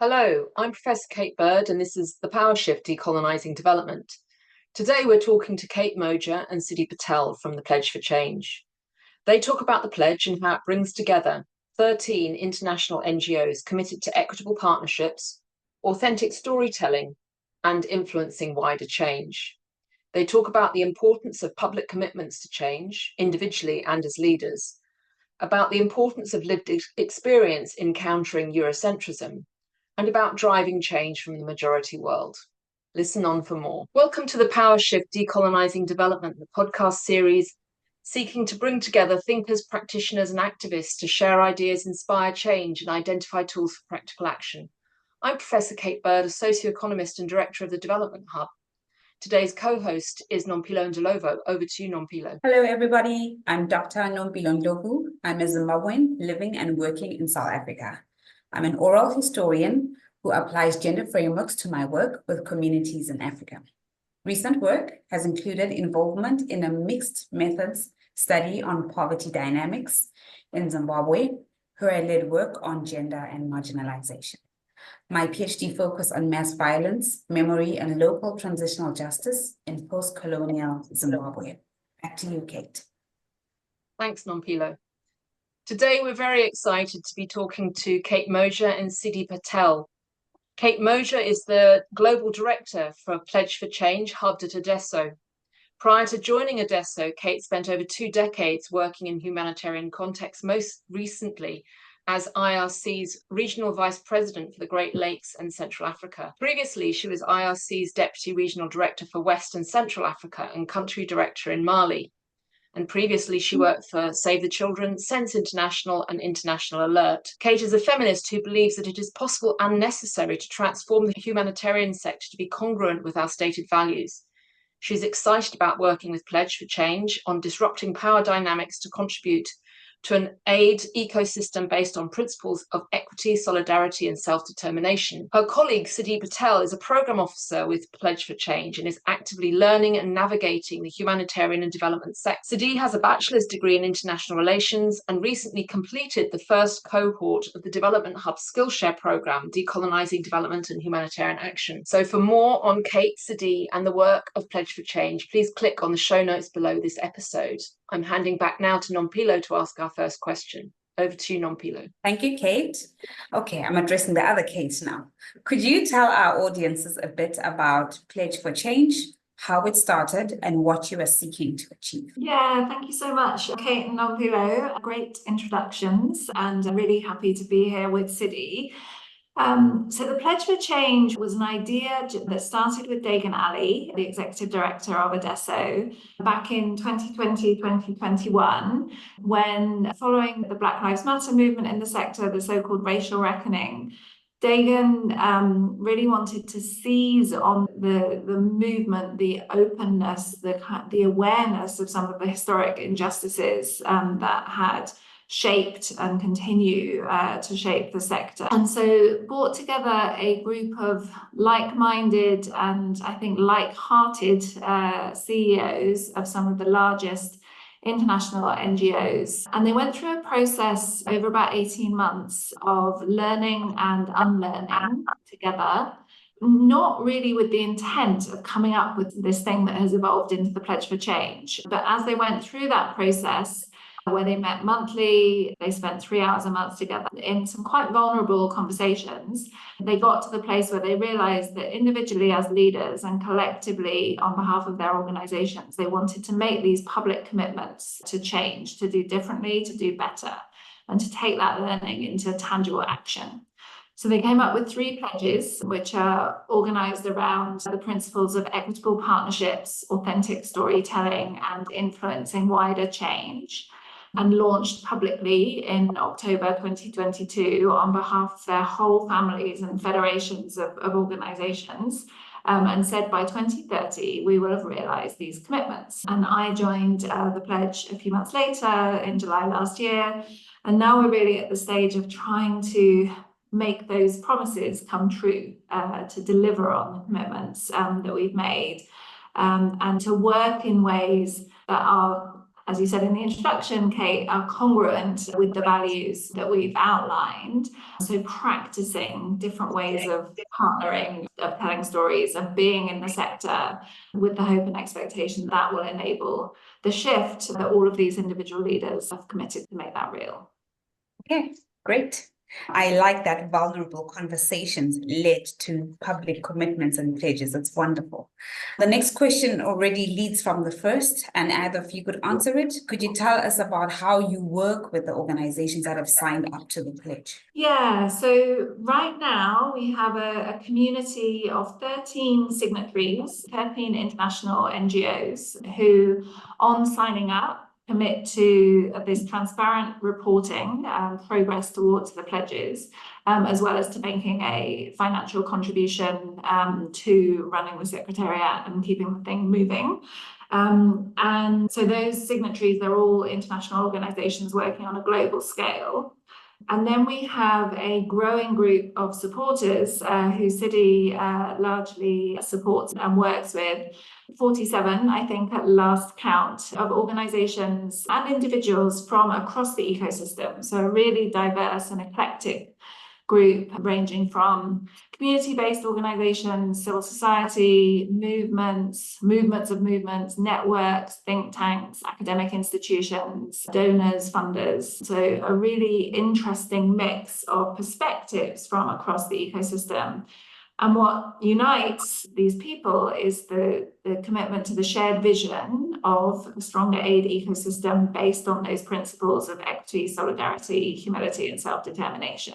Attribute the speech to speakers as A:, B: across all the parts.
A: Hello, I'm Professor Kate Bird, and this is The Power Shift Decolonising Development. Today we're talking to Kate Moger and Sidhee Patel from the Pledge for Change. They talk about the pledge and how it brings together 13 international NGOs committed to equitable partnerships, authentic storytelling, and influencing wider change. They talk about the importance of public commitments to change, individually and as leaders, about the importance of lived experience in countering Eurocentrism, and about driving change from the majority world. Listen on for more. Welcome to the Power Shift Decolonising Development, the podcast series seeking to bring together thinkers, practitioners, and activists to share ideas, inspire change, and identify tools for practical action. I'm Professor Kate Bird, a socioeconomist and director of the Development Hub. Today's co-host is Nompilo Ndlovu. Over to you, Nompilo.
B: Hello, everybody. I'm Dr. Nompilo Ndlovu. I'm a Zimbabwean living and working in South Africa. I'm an oral historian who applies gender frameworks to my work with communities in Africa. Recent work has included involvement in a mixed methods study on poverty dynamics in Zimbabwe, where I led work on gender and marginalization. My PhD focused on mass violence, memory, and local transitional justice in post-colonial Zimbabwe. Back to you, Kate.
A: Thanks, Nompilo. Today, we're very excited to be talking to Kate Moger and Sidhee Patel. Kate Moger is the Global Director for Pledge for Change, hubbed at Adeso. Prior to joining Adeso, Kate spent over 2 decades working in humanitarian contexts, most recently as IRC's Regional Vice President for the Great Lakes and Central Africa. Previously, she was IRC's Deputy Regional Director for West and Central Africa and Country Director in Mali. And previously she worked for Save the Children, Sense International, and International Alert. Kate is a feminist who believes that it is possible and necessary to transform the humanitarian sector to be congruent with our stated values. She's excited about working with Pledge for Change on disrupting power dynamics to contribute to an aid ecosystem based on principles of equity, solidarity, and self-determination. Her colleague, Sidhee Patel, is a program officer with Pledge for Change and is actively learning and navigating the humanitarian and development sector. Sidhee has a bachelor's degree in international relations and recently completed the first cohort of the Development Hub Skillshare program, Decolonising Development and Humanitarian Action. So for more on Kate, Sidhee, and the work of Pledge for Change, please click on the show notes below this episode. I'm handing back now to Nompilo to ask our first question. Over to you, Nompilo.
B: Thank you, Kate. Okay, I'm addressing the other Kate now. Could you tell our audiences a bit about Pledge for Change, how it started, and what you are seeking to achieve?
C: Yeah, thank you so much, Kate and Nompilo. Great introductions, and I'm really happy to be here with Sidhee. So the Pledge for Change was an idea that started with Dagan Ali, the executive director of Adeso, back in 2020, 2021, when following the Black Lives Matter movement in the sector, the so-called racial reckoning, Dagan really wanted to seize on the movement, the openness, the awareness of some of the historic injustices that had shaped and continue to shape the sector. And so brought together a group of like-minded and I think like-hearted CEOs of some of the largest international NGOs. And they went through a process over about 18 months of learning and unlearning together, not really with the intent of coming up with this thing that has evolved into the Pledge for Change. But as they went through that process, where they met monthly, they spent 3 hours a month together in some quite vulnerable conversations. They got to the place where they realized that individually as leaders and collectively on behalf of their organizations, they wanted to make these public commitments to change, to do differently, to do better, and to take that learning into tangible action. So they came up with 3 pledges, which are organized around the principles of equitable partnerships, authentic storytelling, and influencing wider change, and launched publicly in October 2022 on behalf of their whole families and federations of organizations, and said by 2030 we will have realized these commitments. And I joined the pledge a few months later in July last year, and now we're really at the stage of trying to make those promises come true, to deliver on the commitments that we've made, and to work in ways that are as you said in the introduction, Kate, are congruent with the values that we've outlined. So practicing different ways of partnering, of telling stories, of being in the sector with the hope and expectation that will enable the shift that all of these individual leaders have committed to make that real.
B: Okay, great. I like that vulnerable conversations led to public commitments and pledges. It's wonderful. The next question already leads from the first, and either of you could answer it. Could you tell us about how you work with the organizations that have signed up to the pledge?
C: Yeah, so right now we have a community of 13 signatories, 13 international NGOs who, on signing up, commit to this transparent reporting and progress towards the pledges, as well as to making a financial contribution to running the Secretariat and keeping the thing moving. And so those signatories, they're all international organizations working on a global scale. And then we have a growing group of supporters who Sidhee largely supports and works with. 47, I think, at last count, of organizations and individuals from across the ecosystem. So a really diverse and eclectic group ranging from community-based organizations, civil society, movements of movements, networks, think tanks, academic institutions, donors, funders. So a really interesting mix of perspectives from across the ecosystem. And what unites these people is the commitment to the shared vision of a stronger aid ecosystem based on those principles of equity, solidarity, humility, and self-determination.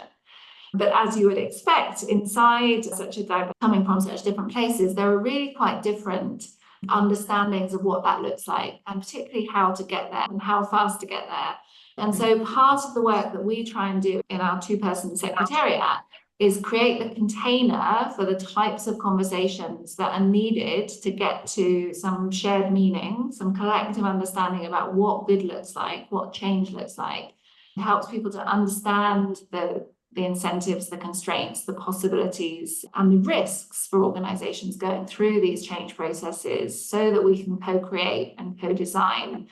C: But as you would expect, inside such a coming from such different places, there are really quite different understandings of what that looks like, and particularly how to get there and how fast to get there. And so part of the work that we try and do in our two-person secretariat is create the container for the types of conversations that are needed to get to some shared meaning, some collective understanding about what good looks like, what change looks like. It helps people to understand the incentives, the constraints, the possibilities, and the risks for organizations going through these change processes, so that we can co-create and co-design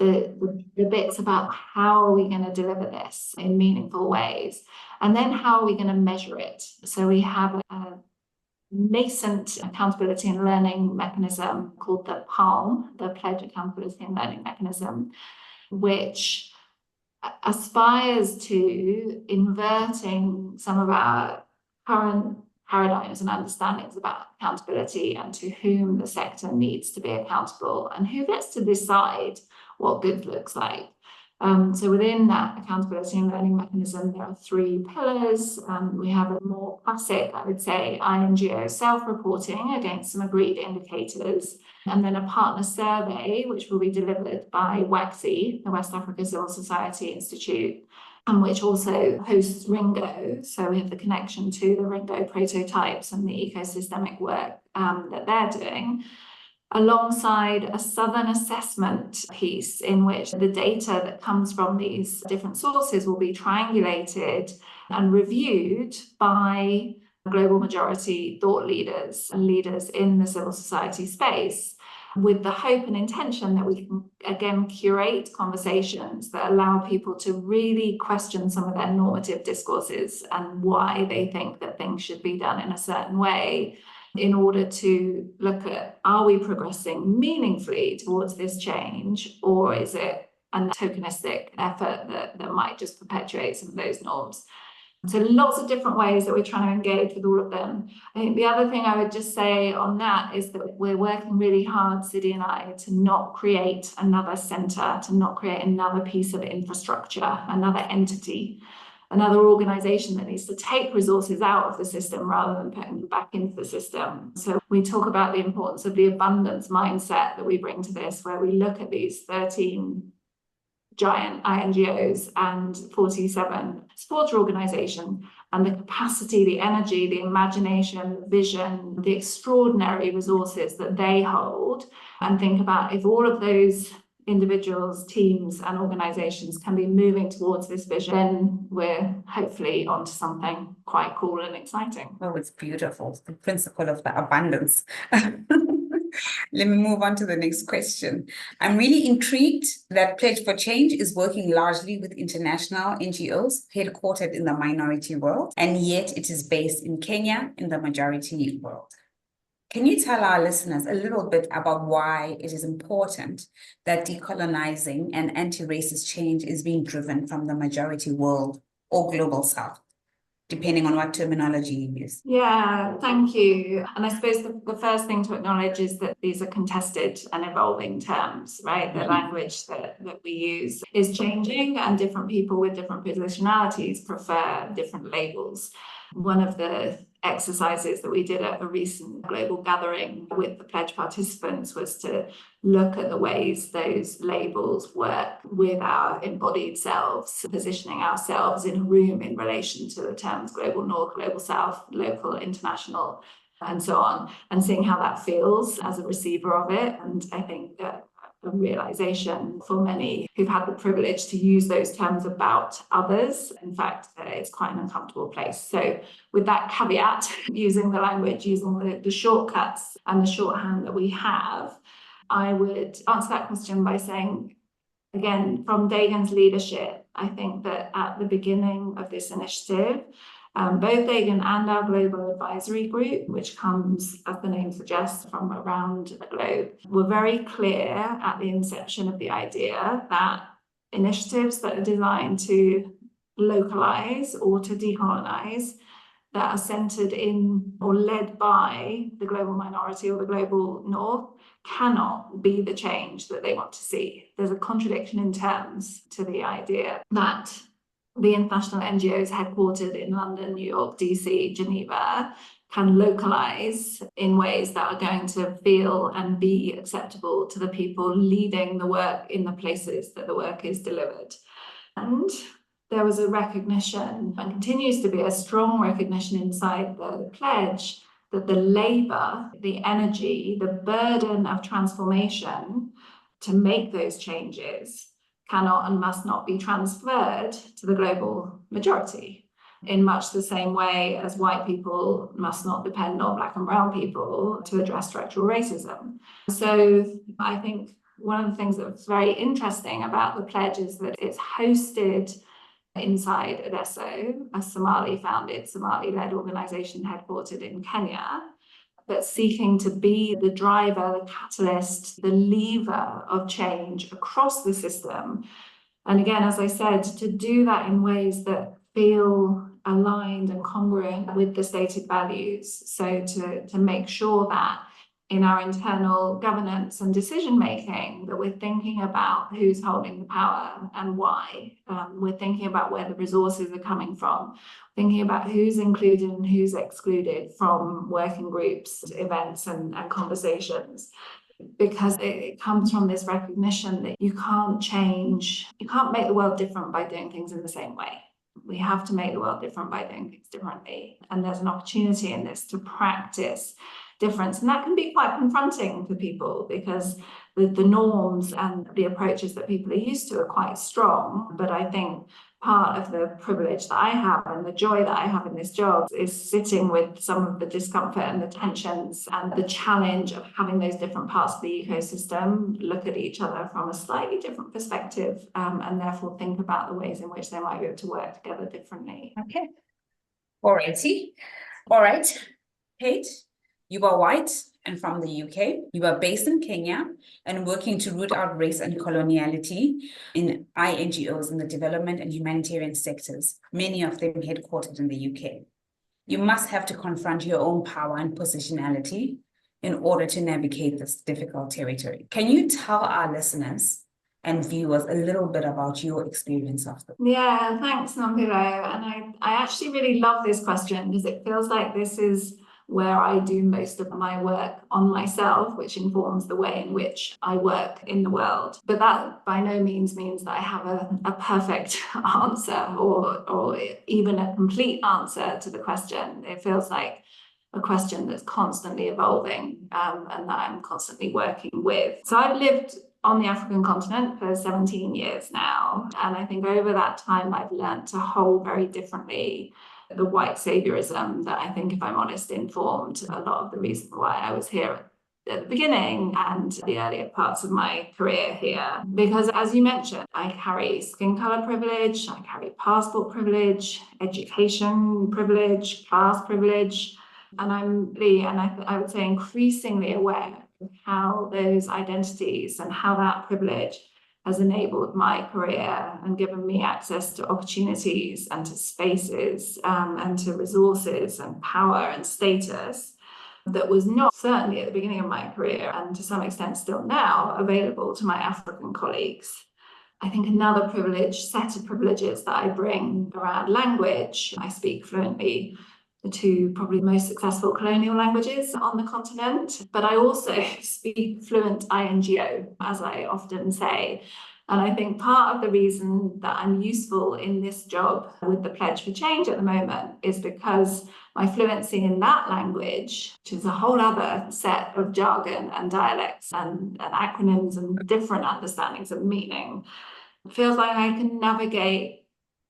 C: the bits about how are we going to deliver this in meaningful ways, and then how are we going to measure it. So we have a nascent accountability and learning mechanism called the PALM, the Pledge Accountability and Learning Mechanism, which aspires to inverting some of our current paradigms and understandings about accountability and to whom the sector needs to be accountable and who gets to decide what good looks like. So within that accountability and learning mechanism, there are 3 pillars. We have a more classic, I would say, INGO self-reporting against some agreed indicators, and then a partner survey, which will be delivered by WACSI, the West Africa Civil Society Institute, and which also hosts RINGO. So we have the connection to the RINGO prototypes and the ecosystemic work that they're doing, alongside a Southern assessment piece in which the data that comes from these different sources will be triangulated and reviewed by global majority thought leaders and leaders in the civil society space, with the hope and intention that we can again curate conversations that allow people to really question some of their normative discourses and why they think that things should be done in a certain way, in order to look at, are we progressing meaningfully towards this change, or is it a tokenistic effort that might just perpetuate some of those norms? So lots of different ways that we're trying to engage with all of them. I think the other thing I would just say on that is that we're working really hard, Sidhee and I, to not create another centre, to not create another piece of infrastructure, another entity, another organization that needs to take resources out of the system rather than putting them back into the system. So we talk about the importance of the abundance mindset that we bring to this, where we look at these 13 giant INGOs and 47 supporter organizations and the capacity, the energy, the imagination, the vision, the extraordinary resources that they hold, and think about if all of those individuals, teams, and organizations can be moving towards this vision, then we're hopefully onto something quite cool and exciting.
B: Oh, it's beautiful. The principle of the abundance. Let me move on to the next question. I'm really intrigued that Pledge for Change is working largely with international NGOs headquartered in the minority world, and yet it is based in Kenya in the majority world. Can you tell our listeners a little bit about why it is important that decolonizing and anti-racist change is being driven from the majority world or global south, depending on what terminology you use?
C: Yeah, thank you. And I suppose the first thing to acknowledge is that these are contested and evolving terms, right? The language that we use is changing, and different people with different positionalities prefer different labels. One of the exercises that we did at a recent global gathering with the Pledge participants was to look at the ways those labels work with our embodied selves, positioning ourselves in a room in relation to the terms global north, global south, local, international, and so on, and seeing how that feels as a receiver of it. And I think that a realization for many who've had the privilege to use those terms about others, in fact, it's quite an uncomfortable place. So with that caveat, using the language, using the shortcuts and the shorthand that we have, I would answer that question by saying, again, from Dagon's leadership, I think that at the beginning of this initiative, both Dagon and our Global Advisory Group, which comes, as the name suggests, from around the globe, were very clear at the inception of the idea that initiatives that are designed to localize or to decolonize, that are centered in or led by the global minority or the global north, cannot be the change that they want to see. There's a contradiction in terms to the idea that the international NGOs headquartered in London, New York, DC, Geneva can localize in ways that are going to feel and be acceptable to the people leading the work in the places that the work is delivered. And there was a recognition, and continues to be a strong recognition inside the pledge, that the labor, the energy, the burden of transformation to make those changes cannot and must not be transferred to the global majority, in much the same way as white people must not depend on Black and brown people to address structural racism. So I think one of the things that's very interesting about the pledge is that it's hosted inside Adeso, a Somali-founded, Somali-led organization headquartered in Kenya, but seeking to be the driver, the catalyst, the lever of change across the system. And again, as I said, to do that in ways that feel aligned and congruent with the stated values. So to make sure that in our internal governance and decision-making, that we're thinking about who's holding the power and why. We're thinking about where the resources are coming from, thinking about who's included and who's excluded from working groups, events, and conversations. Because it comes from this recognition that you can't make the world different by doing things in the same way. We have to make the world different by doing things differently. And there's an opportunity in this to practice difference. And that can be quite confronting for people because the norms and the approaches that people are used to are quite strong. But I think part of the privilege that I have and the joy that I have in this job is sitting with some of the discomfort and the tensions and the challenge of having those different parts of the ecosystem look at each other from a slightly different perspective, and therefore think about the ways in which they might be able to work together differently.
B: Okay. Alrighty. All right. Kate, you are white and from the UK. You are based in Kenya and working to root out race and coloniality in INGOs in the development and humanitarian sectors, many of them headquartered in the UK. You must have to confront your own power and positionality in order to navigate this difficult territory. Can you tell our listeners and viewers a little bit about your experience of this?
C: Yeah, thanks, Nompilo. And I actually really love this question because it feels like this is where I do most of my work on myself, which informs the way in which I work in the world. But that by no means means that I have a perfect answer or even a complete answer to the question. It feels like a question that's constantly evolving, and that I'm constantly working with. So I've lived on the African continent for 17 years now. And I think over that time, I've learned to hold very differently the white saviorism that I think, if I'm honest, informed a lot of the reason why I was here at the beginning and the earlier parts of my career here. Because as you mentioned, I carry skin color privilege, I carry passport privilege, education privilege, class privilege, and I would say increasingly aware of how those identities and how that privilege has enabled my career and given me access to opportunities and to spaces and to resources and power and status that was not, certainly at the beginning of my career and to some extent still now, available to my African colleagues. I think another set of privileges that I bring around language. I speak fluently the two probably most successful colonial languages on the continent, but I also speak fluent INGO, as I often say. And I think part of the reason that I'm useful in this job with the Pledge for Change at the moment is because my fluency in that language, which is a whole other set of jargon and dialects and acronyms and different understandings of meaning, feels like I can navigate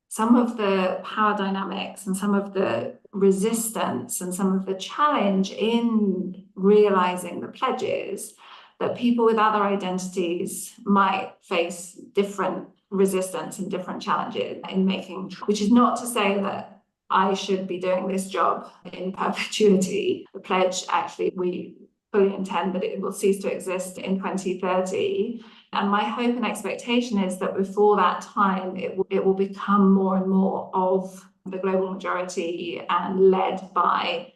C: some of the power dynamics and some of the resistance and some of the challenge in realizing the pledges that people with other identities might face different resistance and different challenges in making, which is not to say that I should be doing this job in perpetuity. The pledge, actually, we fully intend that it will cease to exist in 2030. And my hope and expectation is that before that time, it will become more and more of the global majority and led by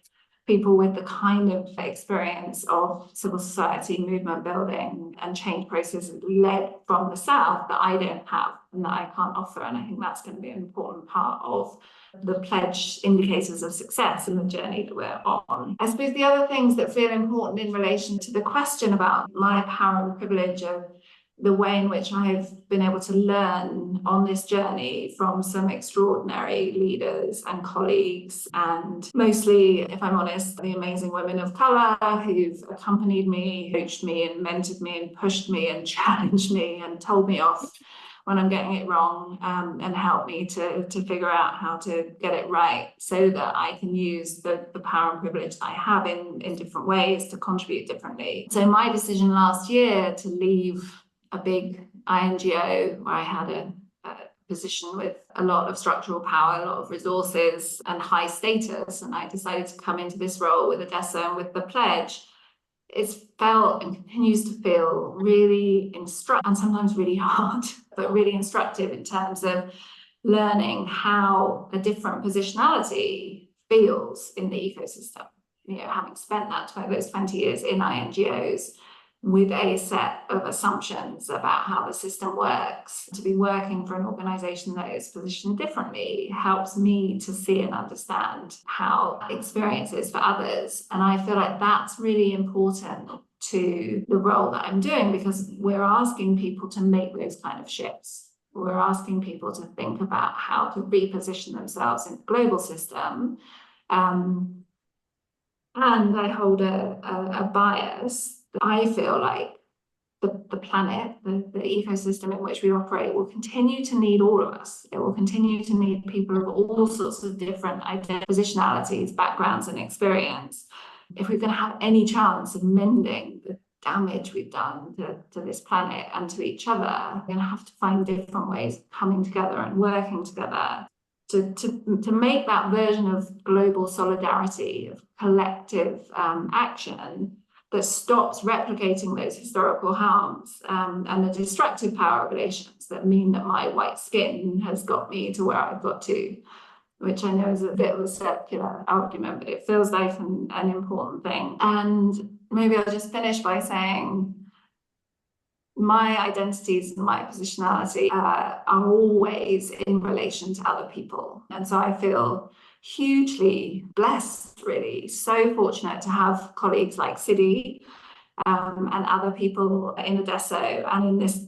C: people with the kind of experience of civil society movement building and change processes led from the South that I don't have and that I can't offer. And I think that's going to be an important part of the pledge indicators of success in the journey that we're on. I suppose the other things that feel important in relation to the question about my power and privilege of the way in which I've been able to learn on this journey from some extraordinary leaders and colleagues, and mostly, if I'm honest, the amazing women of colour who've accompanied me, coached me and mentored me and pushed me and challenged me and told me off when I'm getting it wrong, and helped me to figure out how to get it right so that I can use the power and privilege that I have in different ways to contribute differently. So my decision last year to leave a big INGO where I had a position with a lot of structural power, a lot of resources and high status, and I decided to come into this role with Adeso and with the pledge, it's felt and continues to feel really instructive and sometimes really hard, but really instructive in terms of learning how a different positionality feels in the ecosystem. You know, having spent those 20 years in INGOs, with a set of assumptions about how the system works, to be working for an organization that is positioned differently helps me to see and understand how experience is for others. And I feel like that's really important to the role that I'm doing, because we're asking people to make those kind of shifts. We're asking people to think about how to reposition themselves in the global system. And I hold a bias. I feel like the planet, the ecosystem in which we operate will continue to need all of us. It will continue to need people of all sorts of different positionalities, backgrounds and experience. If we're going to have any chance of mending the damage we've done to this planet and to each other, we're going to have to find different ways of coming together and working together to make that version of global solidarity, of collective action that stops replicating those historical harms and the destructive power relations that mean that my white skin has got me to where I've got to, which I know is a bit of a circular argument, but it feels like an important thing. And maybe I'll just finish by saying my identities and my positionality are always in relation to other people. And so I feel hugely blessed, really, so fortunate to have colleagues like Sidhee and other people in Adeso and in this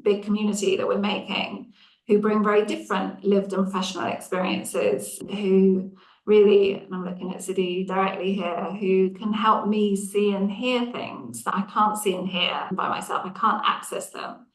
C: big community that we're making, who bring very different lived and professional experiences, who really, and I'm looking at Sidhee directly here, who can help me see and hear things that I can't see and hear by myself. I can't access them.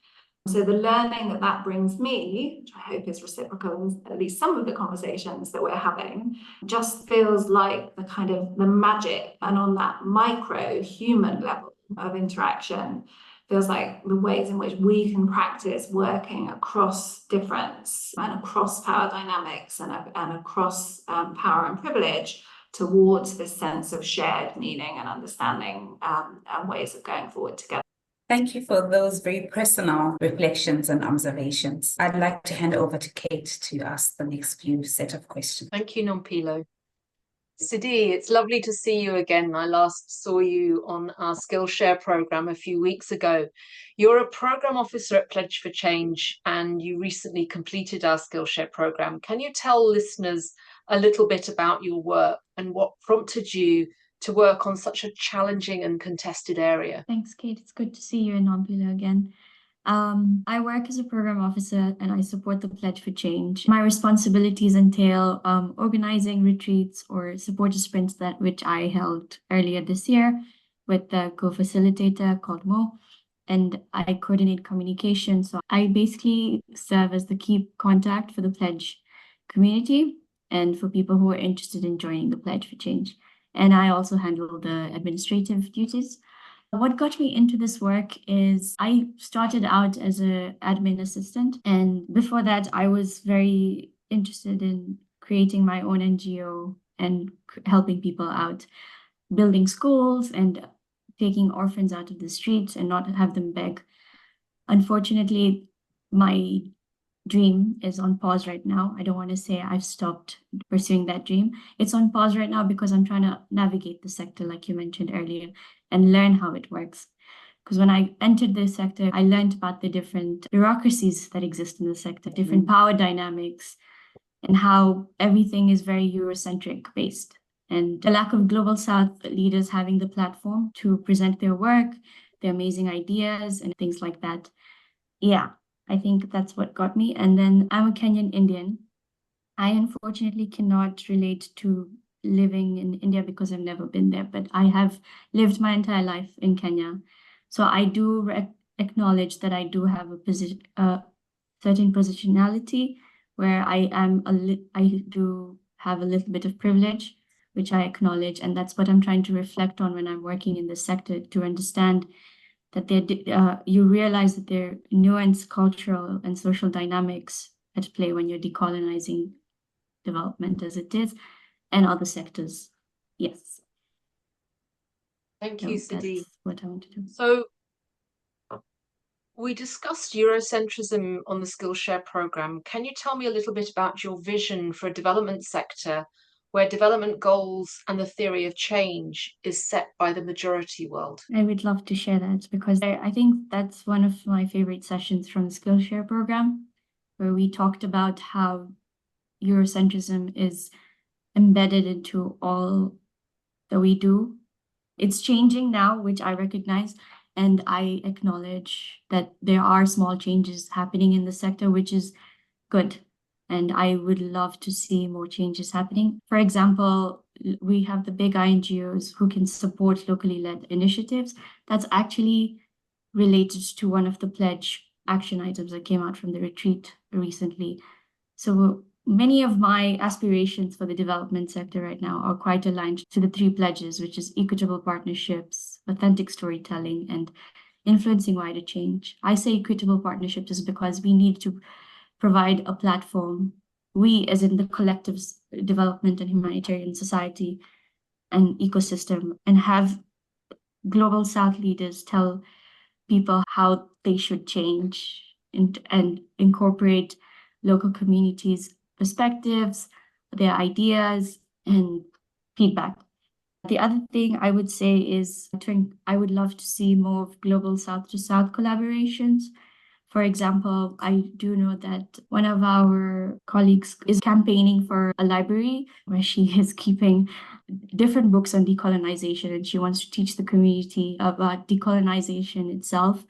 C: So the learning that brings me, which I hope is reciprocal in at least some of the conversations that we're having, just feels like the kind of the magic, and on that micro human level, of interaction feels like the ways in which we can practice working across difference and across power dynamics and across power and privilege towards this sense of shared meaning and understanding and ways of going forward together.
B: Thank you for those very personal reflections and observations. I'd like to hand over to Kate to ask the next few set of questions.
A: Thank you, Nompilo. Sidhee, it's lovely to see you again. I last saw you on our Skillshare program a few weeks ago. You're a program officer at Pledge for Change, and you recently completed our Skillshare program. Can you tell listeners a little bit about your work and what prompted you to work on such a challenging and contested area?
D: Thanks, Kate. It's good to see you in Nompilo again. I work as a program officer and I support the Pledge for Change. My responsibilities entail organizing retreats or supporter sprints which I held earlier this year with the co-facilitator called Mo, and I coordinate communication. So I basically serve as the key contact for the Pledge community and for people who are interested in joining the Pledge for Change. And I also handle the administrative duties. What got me into this work is I started out as an admin assistant, and before that I was very interested in creating my own NGO and helping people out, building schools and taking orphans out of the streets and not have them beg. Unfortunately, my dream is on pause right now. I don't want to say I've stopped pursuing that dream. It's on pause right now because I'm trying to navigate the sector, like you mentioned earlier, and learn how it works. Because when I entered the sector, I learned about the different bureaucracies that exist in the sector, different power dynamics, and how everything is very Eurocentric based. And the lack of Global South leaders having the platform to present their work, their amazing ideas, and things like that. Yeah, I think that's what got me. And then I'm a Kenyan Indian. I unfortunately cannot relate to living in India because I've never been there, but I have lived my entire life in Kenya. So I do acknowledge that I do have a certain positionality where I do have a little bit of privilege, which I acknowledge. And that's what I'm trying to reflect on when I'm working in this sector, to understand that you realize that there are nuanced cultural and social dynamics at play when you're decolonizing development as it is, and other sectors. Yes.
A: Thank you, Sidhee.
D: That's what I want to do.
A: So we discussed Eurocentrism on the Skillshare program. Can you tell me a little bit about your vision for a development sector where development goals and the theory of change is set by the majority world?
D: I would love to share that because I think that's one of my favorite sessions from the Skillshare program, where we talked about how Eurocentrism is embedded into all that we do. It's changing now, which I recognize, and I acknowledge that there are small changes happening in the sector, which is good. And I would love to see more changes happening. For example, we have the big INGOs who can support locally led initiatives. That's actually related to one of the pledge action items that came out from the retreat recently. So many of my aspirations for the development sector right now are quite aligned to the 3 pledges, which is equitable partnerships, authentic storytelling, and influencing wider change. I say equitable partnerships is because we need to provide a platform, we as in the collective development and humanitarian society and ecosystem, and have Global South leaders tell people how they should change and incorporate local communities' perspectives, their ideas, and feedback. The other thing I would say is I would love to see more of global South to South collaborations. For example, I do know that one of our colleagues is campaigning for a library where she is keeping different books on decolonization, and she wants to teach the community about decolonization itself,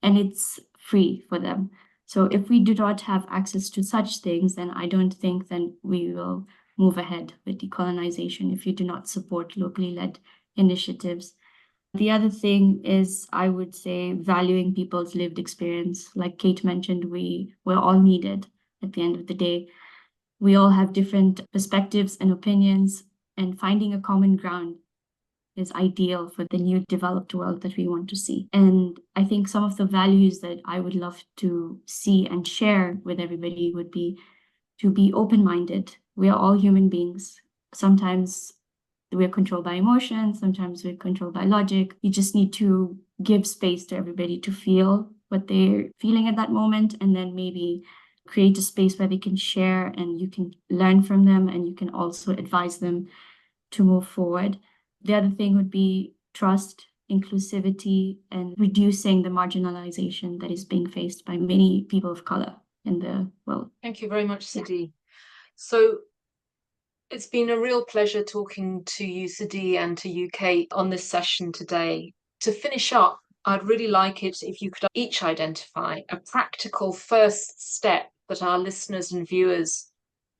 D: and it's free for them. So if we do not have access to such things, then I don't think then we will move ahead with decolonization if you do not support locally led initiatives. The other thing is, I would say, valuing people's lived experience. Like Kate mentioned, we're all needed at the end of the day. We all have different perspectives and opinions, and finding a common ground is ideal for the new developed world that we want to see. And I think some of the values that I would love to see and share with everybody would be to be open-minded. We are all human beings. Sometimes we're controlled by emotions, sometimes we're controlled by logic. You just need to give space to everybody to feel what they're feeling at that moment, and then maybe create a space where they can share and you can learn from them, and you can also advise them to move forward. The other thing would be trust, inclusivity, and reducing the marginalization that is being faced by many people of color in the world.
A: Thank you very much, Sidhee. So it's been a real pleasure talking to you, Sidhee, and to you, Kate, on this session today. To finish up, I'd really like it if you could each identify a practical first step that our listeners and viewers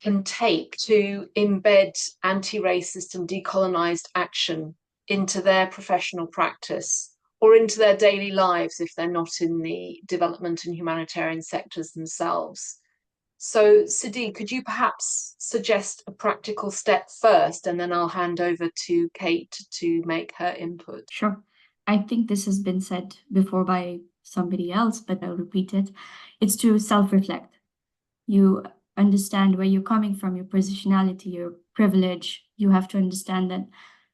A: can take to embed anti-racist and decolonized action into their professional practice or into their daily lives if they're not in the development and humanitarian sectors themselves. So, Sidhee, could you perhaps suggest a practical step first, and then I'll hand over to Kate to make her input?
D: Sure. I think this has been said before by somebody else, but I'll repeat it. It's to self-reflect. You understand where you're coming from, your positionality, your privilege. You have to understand that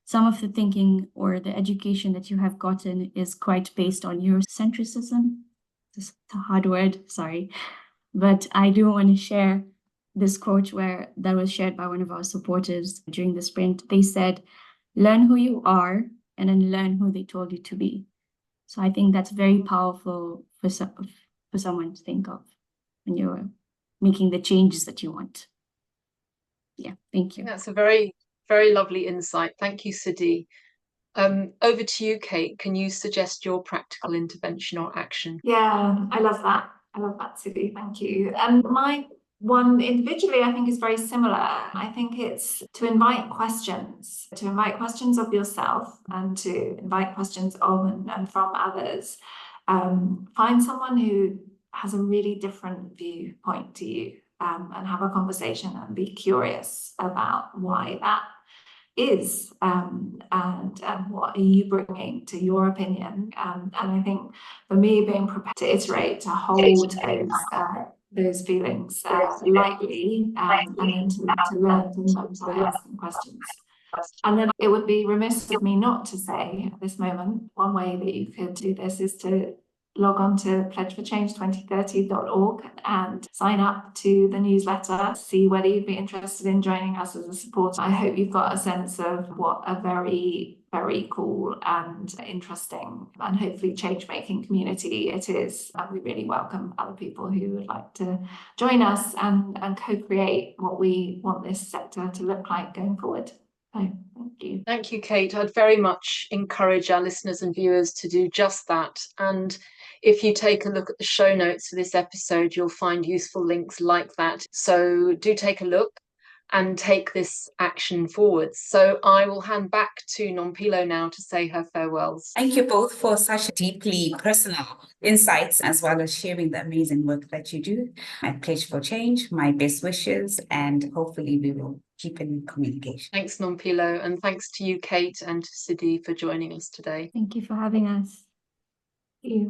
D: some of the thinking or the education that you have gotten is quite based on Eurocentrism. It's a hard word, sorry. But I do want to share this quote that was shared by one of our supporters during the sprint. They said, "Learn who you are and then learn who they told you to be." So I think that's very powerful for someone to think of when you're making the changes that you want. Yeah, thank you.
A: That's a very, very lovely insight. Thank you, Sidhee. Over to you, Kate. Can you suggest your practical intervention or action?
C: Yeah, I love that. I love that, Sidhee. Thank you. And my one individually, I think, is very similar. I think it's to invite questions of yourself and to invite questions of and from others. Find someone who has a really different viewpoint to you, and have a conversation and be curious about why that is, and what are you bringing to your opinion. And I think for me, being prepared to iterate, to hold those feelings lightly, and then to learn from them by asking questions. And then it would be remiss of me not to say at this moment, one way that you could do this is to log on to pledgeforchange2030.org and sign up to the newsletter, see whether you'd be interested in joining us as a supporter. I hope you've got a sense of what a very, very cool and interesting and hopefully change-making community it is. And we really welcome other people who would like to join us and co-create what we want this sector to look like going forward. So, thank you.
A: Thank you, Kate. I'd very much encourage our listeners and viewers to do just that. And if you take a look at the show notes for this episode, you'll find useful links like that. So do take a look and take this action forward. So I will hand back to Nompilo now to say her farewells.
B: Thank you both for such deeply personal insights, as well as sharing the amazing work that you do. I pledge for change, my best wishes, and hopefully we will keep in communication.
A: Thanks, Nompilo, and thanks to you, Kate, and to Sidhee for joining us today.
D: Thank you for having us.
C: Thank you.